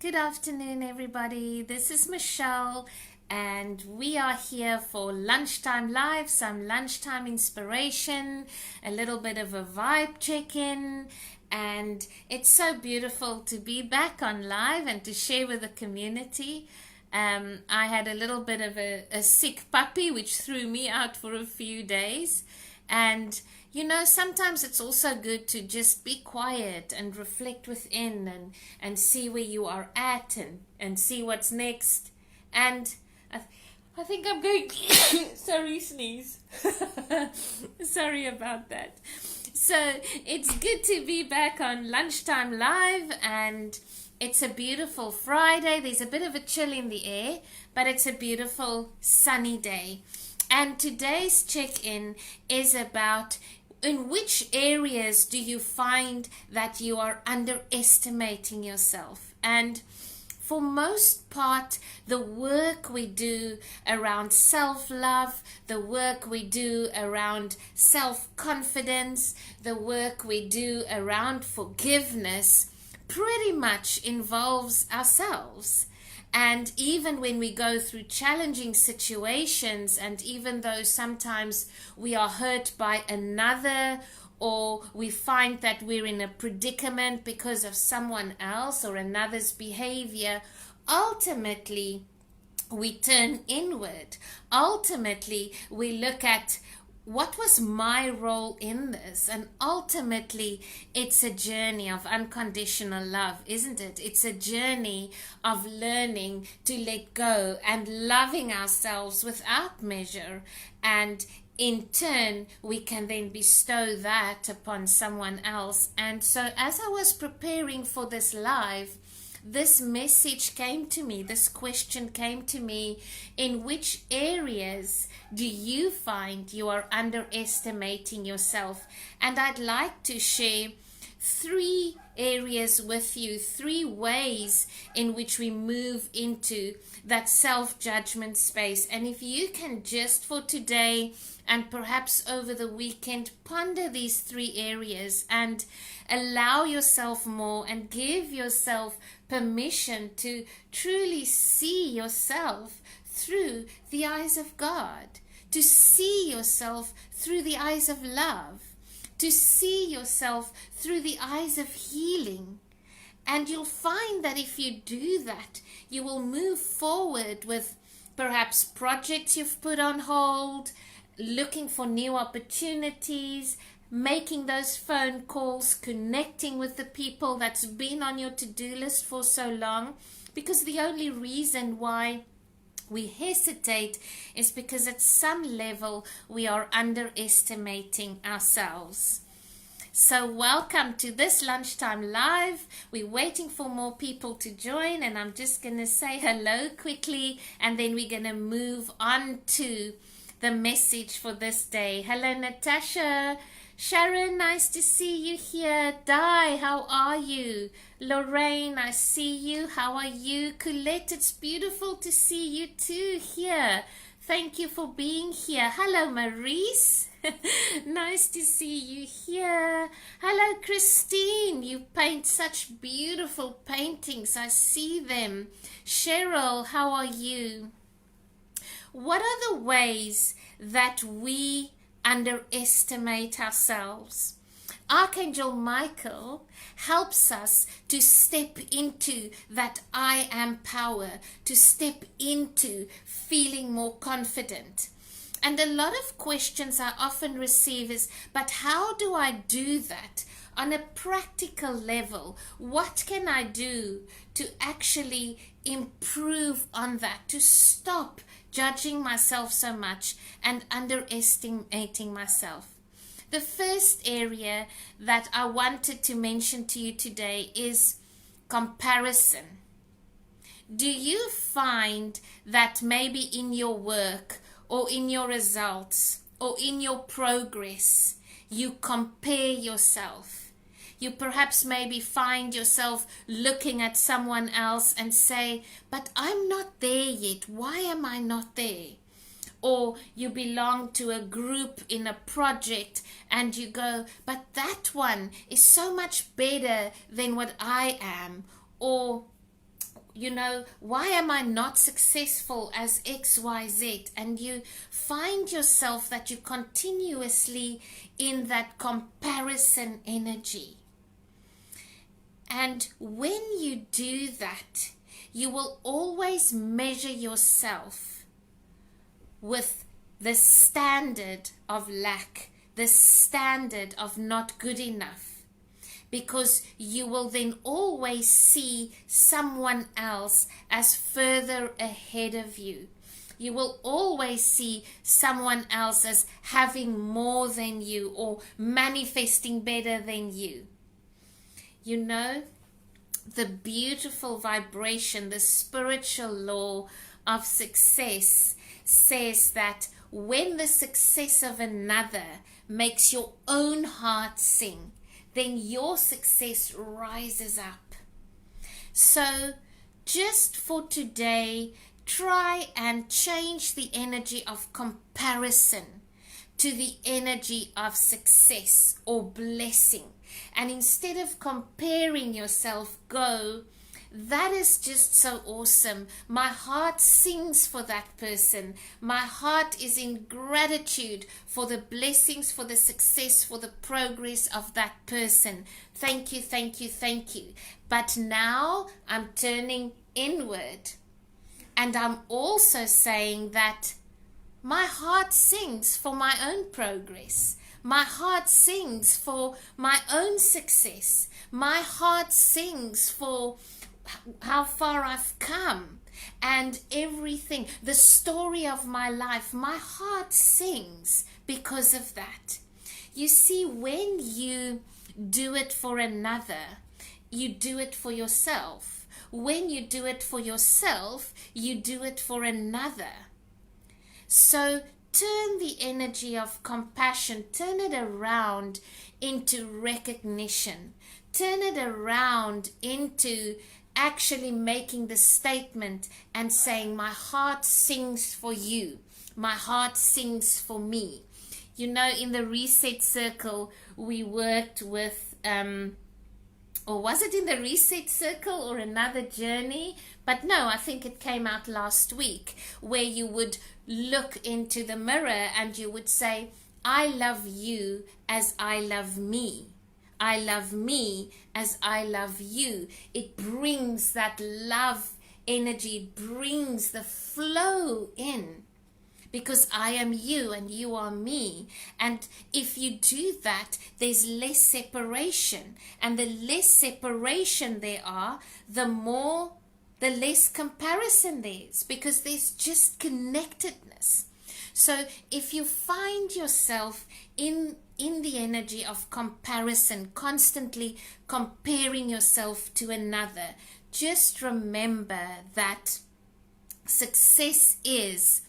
Good afternoon, everybody. This is Michelle, and we are here for Lunchtime Live, some lunchtime inspiration, a little bit of a vibe check-in, and it's so beautiful to be back on live and to share with the community. I had a little bit of a sick puppy, which threw me out for a few days, and sometimes it's also good to just be quiet and reflect within and see where you are at and see what's next. And I think I'm going, sorry, sneeze. Sorry about that. So it's good to be back on Lunchtime Live, and it's a beautiful Friday. There's a bit of a chill in the air, but it's a beautiful sunny day. And today's check-in is about in which areas do you find that you are underestimating yourself. And for most part, the work we do around self-love, the work we do around self-confidence, the work we do around forgiveness pretty much involves ourselves. And even when we go through challenging situations, and even though sometimes we are hurt by another, or we find that we're in a predicament because of someone else or another's behavior, ultimately we turn inward. Ultimately, we look at what was my role in this? And ultimately, it's a journey of unconditional love, isn't it? It's a journey of learning to let go and loving ourselves without measure. And in turn, we can then bestow that upon someone else. And so as I was preparing for this live, this message came to me, this question came to me: in which areas do you find you are underestimating yourself? And I'd like to share 3 areas with you, 3 ways in which we move into that self-judgment space. And if you can just for today and perhaps over the weekend ponder these 3 areas and allow yourself more and give yourself permission to truly see yourself through the eyes of God, to see yourself through the eyes of love, to see yourself through the eyes of healing. And you'll find that if you do that, you will move forward with perhaps projects you've put on hold, looking for new opportunities, making those phone calls, connecting with the people that's been on your to-do list for so long. Because the only reason why we hesitate is because at some level we are underestimating ourselves. So welcome to this Lunchtime Live. We're waiting for more people to join, and I'm just going to say hello quickly, and then we're going to move on to the message for this day. Hello, Natasha. Sharon, nice to see you here. Di, how are you? Lorraine, I see you. How are you? Colette, it's beautiful to see you too here. Thank you for being here. Hello, Maurice. Nice to see you here. Hello, Christine. You paint such beautiful paintings. I see them. Cheryl, how are you? What are the ways that we underestimate ourselves? Archangel Michael helps us to step into that I am power, to step into feeling more confident. And a lot of questions I often receive is, but how do I do that on a practical level? What can I do to actually improve on that, to stop judging myself so much and underestimating myself? The first area that I wanted to mention to you today is comparison. Do you find that maybe in your work or in your results or in your progress, you compare yourself? You perhaps maybe find yourself looking at someone else and say, but I'm not there yet. Why am I not there? Or you belong to a group in a project and you go, but that one is so much better than what I am. Or why am I not successful as XYZ? And you find yourself that you're continuously in that comparison energy. And when you do that, you will always measure yourself with the standard of lack, the standard of not good enough. Because you will then always see someone else as further ahead of you. You will always see someone else as having more than you or manifesting better than you. The beautiful vibration, the spiritual law of success says that when the success of another makes your own heart sing, then your success rises up. So just for today, try and change the energy of comparison to the energy of success or blessing. And instead of comparing yourself, go, that is just so awesome. My heart sings for that person. My heart is in gratitude for the blessings, for the success, for the progress of that person. Thank you, thank you, thank you. But now I'm turning inward. And I'm also saying that my heart sings for my own progress. My heart sings for my own success. My heart sings for how far I've come and everything, the story of my life. My heart sings because of that. You see, when you do it for another, you do it for yourself. When you do it for yourself, you do it for another. So turn the energy of compassion, turn it around into recognition. Turn it around into actually making the statement and saying, my heart sings for you. My heart sings for me. In the Reset Circle, we worked with, or was it in the Reset Circle or another journey? But no, I think it came out last week, where you would look into the mirror and you would say, I love you as I love me. I love me as I love you. It brings that love energy, it brings the flow in, because I am you and you are me. And if you do that, there's less separation. And the less separation there are, the less comparison there is, because there's just connectedness. So if you find yourself in the energy of comparison, constantly comparing yourself to another, just remember that success is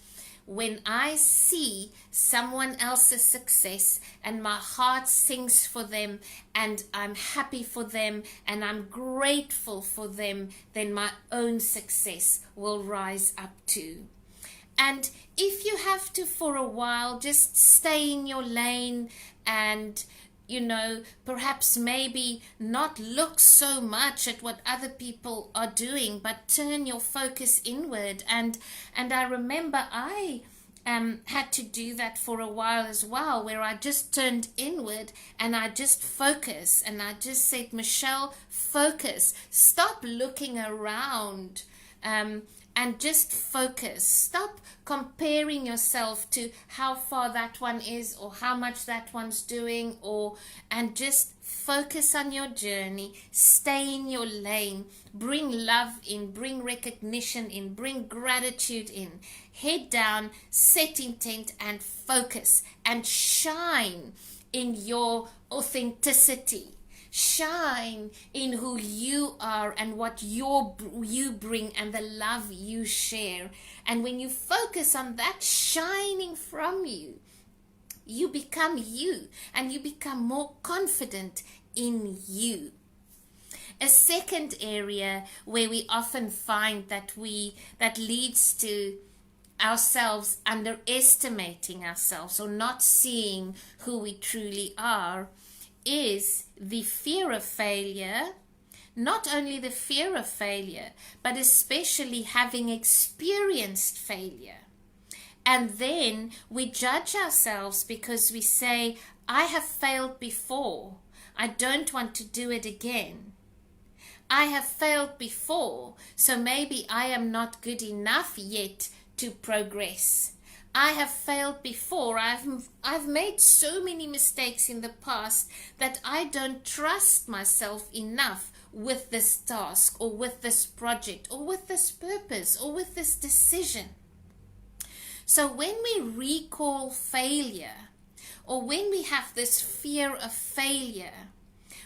when I see someone else's success and my heart sings for them and I'm happy for them and I'm grateful for them, then my own success will rise up too. And if you have to for a while, just stay in your lane and, perhaps maybe not look so much at what other people are doing, but turn your focus inward. And I remember I had to do that for a while as well, where I just turned inward and I just focus. And I just said, Michelle, focus. Stop looking around. And just focus. Stop comparing yourself to how far that one is or how much that one's doing, and just focus on your journey. Stay in your lane. Bring love in, bring recognition in, bring gratitude in. Head down, set intent and focus and shine in your authenticity. Shine in who you are and what you bring and the love you share. And when you focus on that shining from you, you become you and you become more confident in you. A second area where we often find that leads to ourselves underestimating ourselves or not seeing who we truly are is the fear of failure, not only the fear of failure, but especially having experienced failure. And then we judge ourselves because we say, I have failed before. I don't want to do it again. I have failed before, so maybe I am not good enough yet to progress. I have failed before. I've made so many mistakes in the past that I don't trust myself enough with this task or with this project or with this purpose or with this decision. So when we recall failure, or when we have this fear of failure,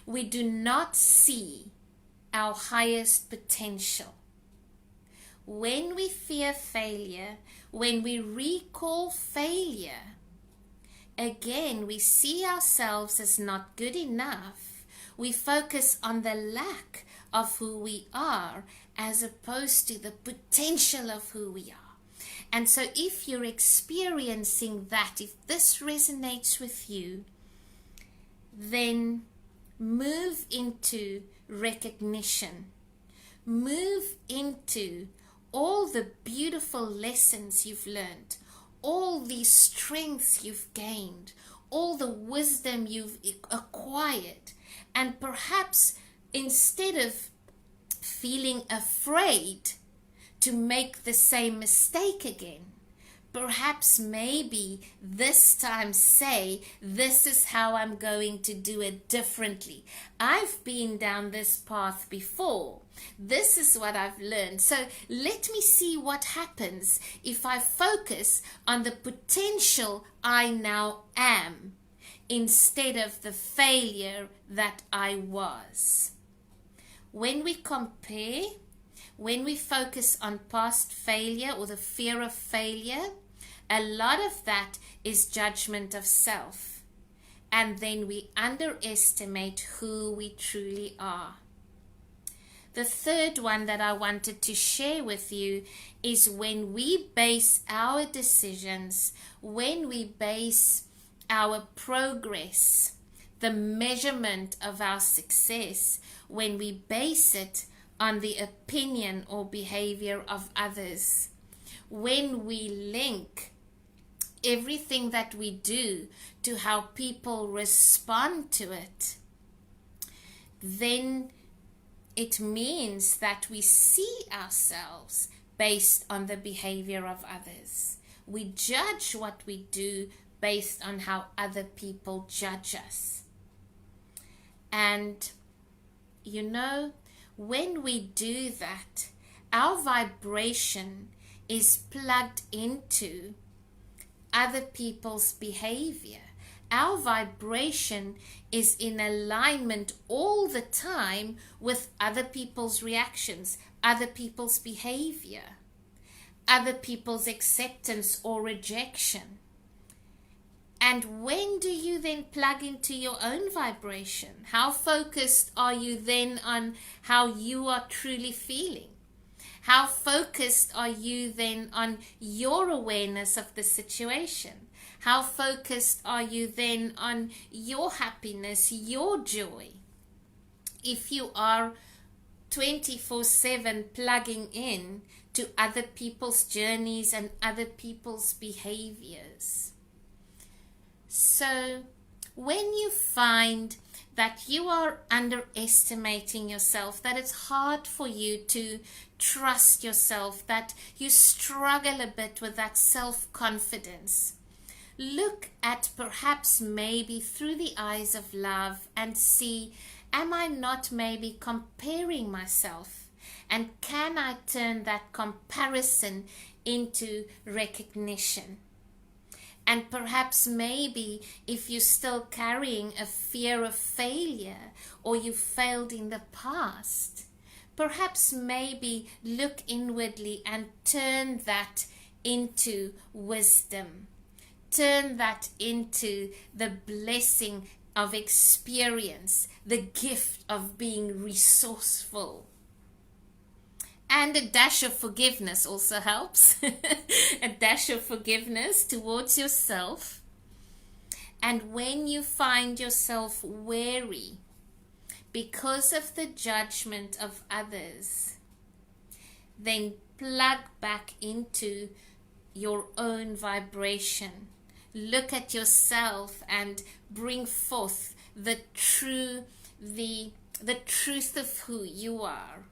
we do not see our highest potential. When we fear failure, when we recall failure, again, we see ourselves as not good enough. We focus on the lack of who we are as opposed to the potential of who we are. And so if you're experiencing that, if this resonates with you, then move into recognition. Move into all the beautiful lessons you've learned, all the strengths you've gained, all the wisdom you've acquired. And perhaps instead of feeling afraid to make the same mistake again, perhaps maybe this time say, this is how I'm going to do it differently. I've been down this path before. This is what I've learned. So let me see what happens if I focus on the potential I now am instead of the failure that I was. When we compare, when we focus on past failure or the fear of failure, a lot of that is judgment of self. And then we underestimate who we truly are. The third one that I wanted to share with you is when we base our decisions, when we base our progress, the measurement of our success, when we base it on the opinion or behavior of others, when we link everything that we do to how people respond to it, then it means that we see ourselves based on the behavior of others. We judge what we do based on how other people judge us. And you know, when we do that, our vibration is plugged into other people's behavior. Our vibration is in alignment all the time with other people's reactions, other people's behavior, other people's acceptance or rejection. And when do you then plug into your own vibration? How focused are you then on how you are truly feeling? How focused are you then on your awareness of the situation? How focused are you then on your happiness, your joy? If you are 24/7 plugging in to other people's journeys and other people's behaviors. So when you find that you are underestimating yourself, that it's hard for you to trust yourself, that you struggle a bit with that self-confidence, look at perhaps maybe through the eyes of love and see, am I not maybe comparing myself? And can I turn that comparison into recognition? And perhaps maybe if you're still carrying a fear of failure or you failed in the past, perhaps maybe look inwardly and turn that into wisdom. Turn that into the blessing of experience, the gift of being resourceful. And a dash of forgiveness also helps. A dash of forgiveness towards yourself. And when you find yourself wary, because of the judgment of others, then plug back into your own vibration. Look at yourself and bring forth the truth of who you are.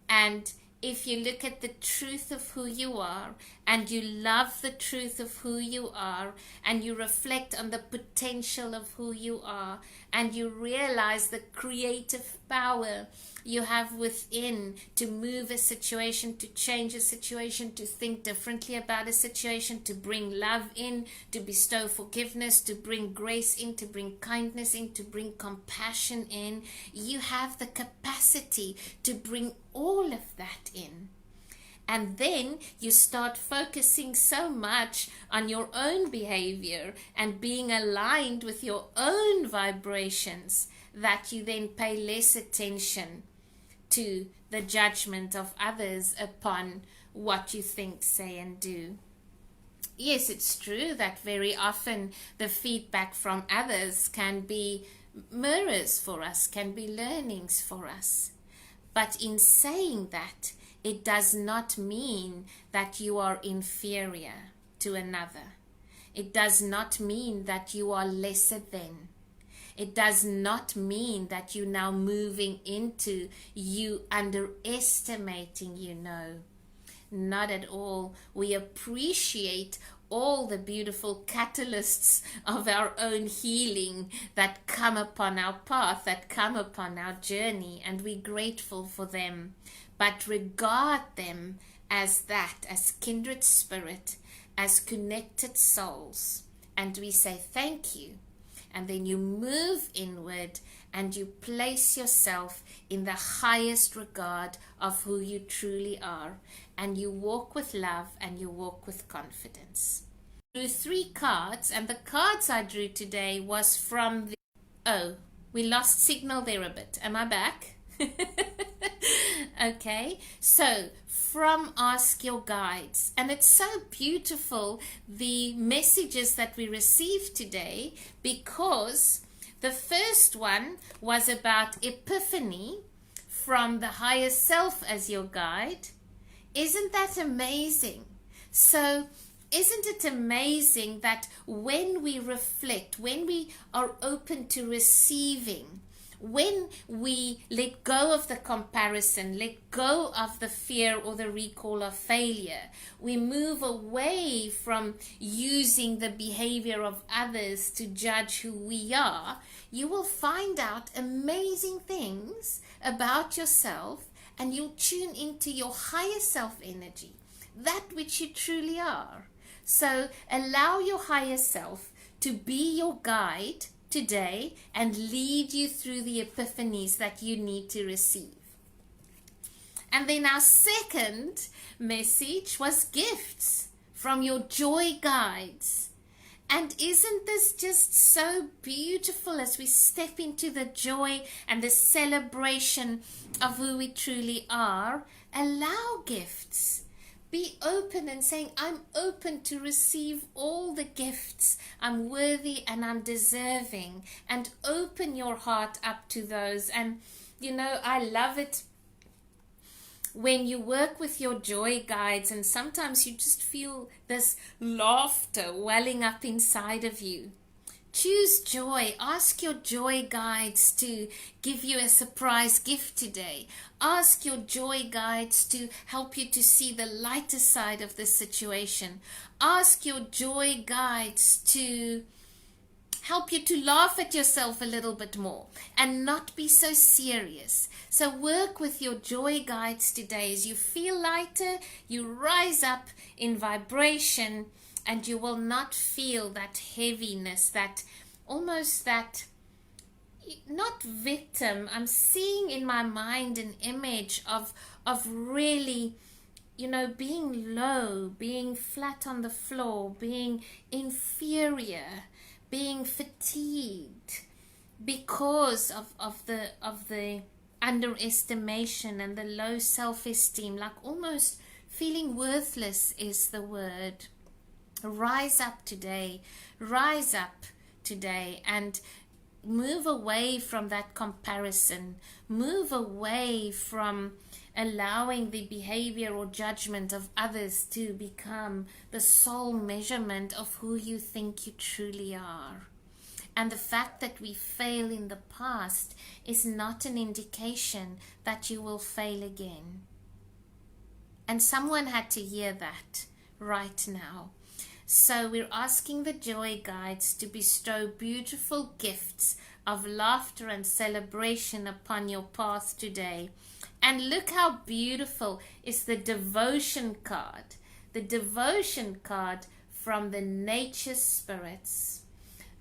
And if you look at the truth of who you are, and you love the truth of who you are, and you reflect on the potential of who you are, and you realize the creative power you have within to move a situation, to change a situation, to think differently about a situation, to bring love in, to bestow forgiveness, to bring grace in, to bring kindness in, to bring compassion in, you have the capacity to bring all of that in. And then you start focusing so much on your own behavior and being aligned with your own vibrations that you then pay less attention to the judgment of others upon what you think, say, and do. Yes, it's true that very often the feedback from others can be mirrors for us, can be learnings for us. But in saying that, it does not mean that you are inferior to another. It does not mean that you are lesser than. It does not mean that you're now moving into you underestimating, Not at all. We appreciate all the beautiful catalysts of our own healing that come upon our path, that come upon our journey, and we're grateful for them. But regard them as that, as kindred spirit, as connected souls. And we say thank you. And then you move inward and you place yourself in the highest regard of who you truly are. And you walk with love and you walk with confidence. I drew 3 cards, and the cards I drew today was from the... Oh, we lost signal there a bit. Am I back? Okay, so from Ask Your Guides, and it's so beautiful the messages that we received today, because the first one was about epiphany from the higher self as your guide. Isn't that amazing? So isn't it amazing that when we reflect, when we are open to receiving, when we let go of the comparison, let go of the fear or the recall of failure, we move away from using the behavior of others to judge who we are, you will find out amazing things about yourself, and you'll tune into your higher self energy, that which you truly are. So allow your higher self to be your guide today and lead you through the epiphanies that you need to receive. And then our second message was gifts from your joy guides. And isn't this just so beautiful as we step into the joy and the celebration of who we truly are? Allow gifts. Be open and saying, I'm open to receive all the gifts. I'm worthy and I'm deserving. And open your heart up to those. And, I love it when you work with your joy guides, and sometimes you just feel this laughter welling up inside of you. Choose joy. Ask your joy guides to give you a surprise gift today. Ask your joy guides to help you to see the lighter side of the situation. Ask your joy guides to help you to laugh at yourself a little bit more and not be so serious. So work with your joy guides today. As you feel lighter, you rise up in vibration, and you will not feel that heaviness, that almost that, not victim. I'm seeing in my mind an image of really, being low, being flat on the floor, being inferior, being fatigued because of the underestimation and the low self-esteem, like almost feeling worthless is the word. Rise up today, and move away from that comparison, move away from allowing the behavior or judgment of others to become the sole measurement of who you think you truly are. And the fact that we fail in the past is not an indication that you will fail again. And someone had to hear that right now. So we're asking the Joy Guides to bestow beautiful gifts of laughter and celebration upon your path today. And look how beautiful is the devotion card. The devotion card from the nature spirits.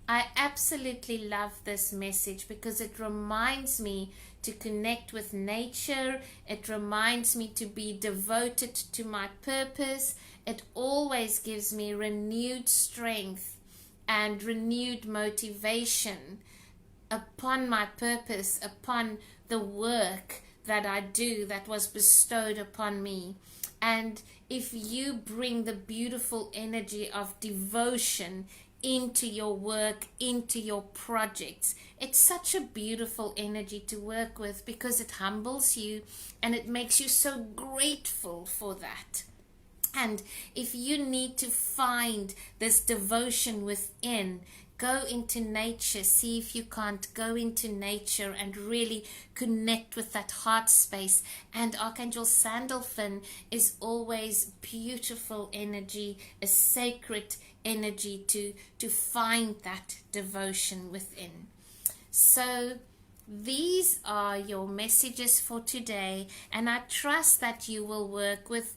I absolutely love this message because it reminds me to connect with nature. It reminds me to be devoted to my purpose. It always gives me renewed strength and renewed motivation upon my purpose, upon the work that I do that was bestowed upon me. And if you bring the beautiful energy of devotion into your work, into your projects, it's such a beautiful energy to work with because it humbles you and it makes you so grateful for that. And if you need to find this devotion within, go into nature. See if you can't go into nature and really connect with that heart space. And Archangel Sandalphon is always beautiful energy, a sacred energy to find that devotion within. So these are your messages for today, and I trust that you will work with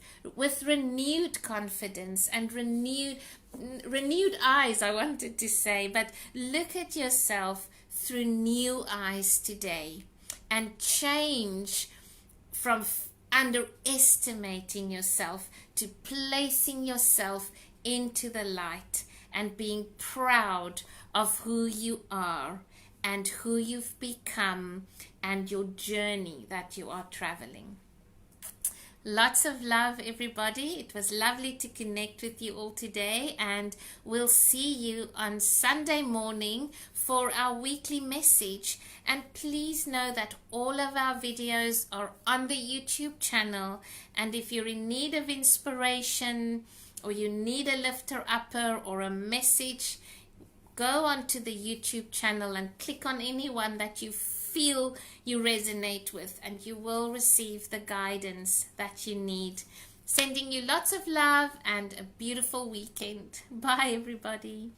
renewed confidence and renewed eyes, I wanted to say, but look at yourself through new eyes today and change from underestimating yourself to placing yourself into the light and being proud of who you are and who you've become and your journey that you are traveling. Lots of love, everybody. It was lovely to connect with you all today, and we'll see you on Sunday morning for our weekly message. And please know that all of our videos are on the YouTube channel, and if you're in need of inspiration or you need a lifter upper or a message, go onto the YouTube channel and click on any one that you feel you resonate with, and you will receive the guidance that you need. Sending you lots of love and a beautiful weekend. Bye, everybody.